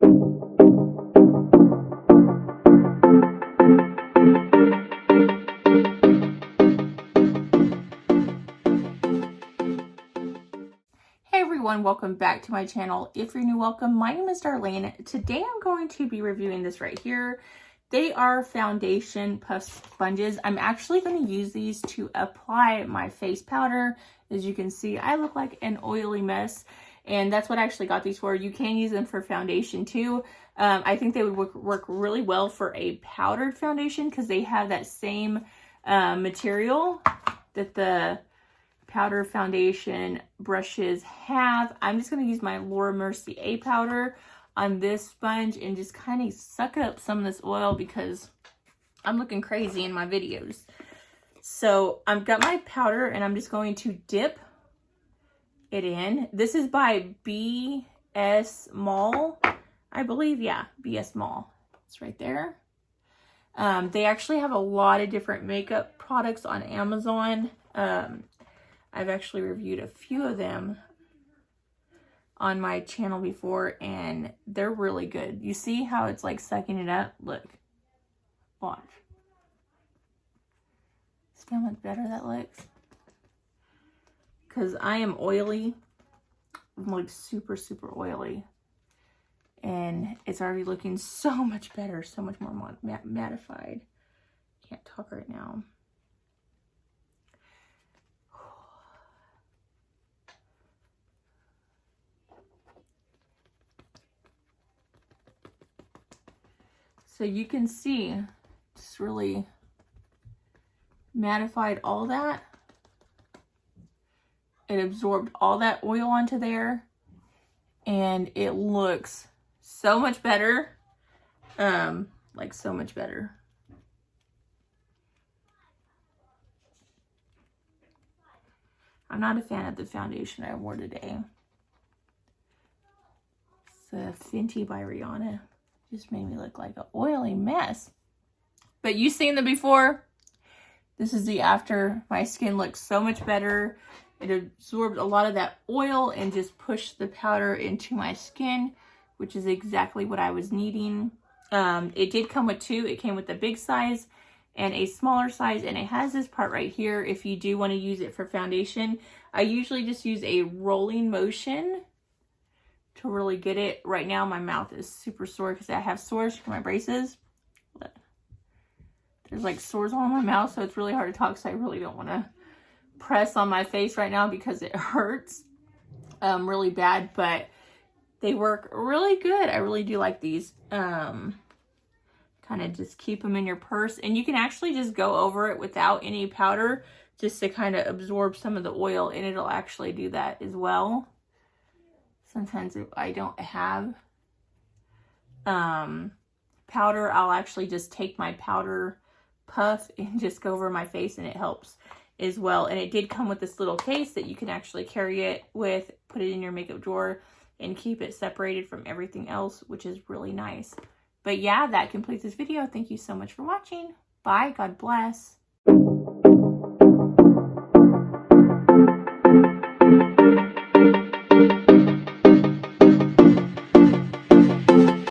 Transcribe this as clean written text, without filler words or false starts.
Hey everyone, welcome back to my channel. If you're new, welcome. My name is Darlene. Today I'm going to be reviewing this right here. They are foundation puff sponges. I'm actually going to use these to apply my face powder. As you can see, I look like an oily mess, and that's what I actually got these for. You can use them for foundation too. I think they would work really well for a powdered foundation because they have that same material that the powder foundation brushes have. I'm just going to use my Laura Mercier A powder on this sponge and just kind of suck up some of this oil because I'm looking crazy in my videos. So I've got my powder and I'm just going to dip it in. This is by BS Mall, I believe. Yeah, BS Mall. It's right there. They actually have a lot of different makeup products on Amazon. I've actually reviewed a few of them on my channel before, and they're really good. You see how it's like sucking it up? Look. Watch. See how much better that looks? Because I am oily. I'm like super, super oily. And it's already looking so much better. So much more mattified. Can't talk right now. So you can see, just really mattified all that. It absorbed all that oil onto there. And it looks so much better. Like so much better. I'm not a fan of the foundation I wore today. It's the Fenty by Rihanna. Just made me look like an oily mess. But you've seen them before. This is the after. My skin looks so much better. It absorbed a lot of that oil and just pushed the powder into my skin, which is exactly what I was needing. It did come with two. It came with the big size and a smaller size, and it has this part right here if you do want to use it for foundation. I usually just use a rolling motion to really get it. Right now my mouth is super sore because I have sores from my braces. But there's like sores all in my mouth, so it's really hard to talk, so I really don't want to press on my face right now because it hurts really bad, but they work really good. I really do like these. Kind of just keep them in your purse, and you can actually just go over it without any powder just to kind of absorb some of the oil, and it'll actually do that as well. Sometimes if I don't have powder, I'll actually just take my powder puff and just go over my face, and it helps as well. And it did come with this little case that you can actually carry it with, put it in your makeup drawer, and keep it separated from everything else, which is really nice. But yeah, that completes this video. Thank you so much for watching. Bye. God bless.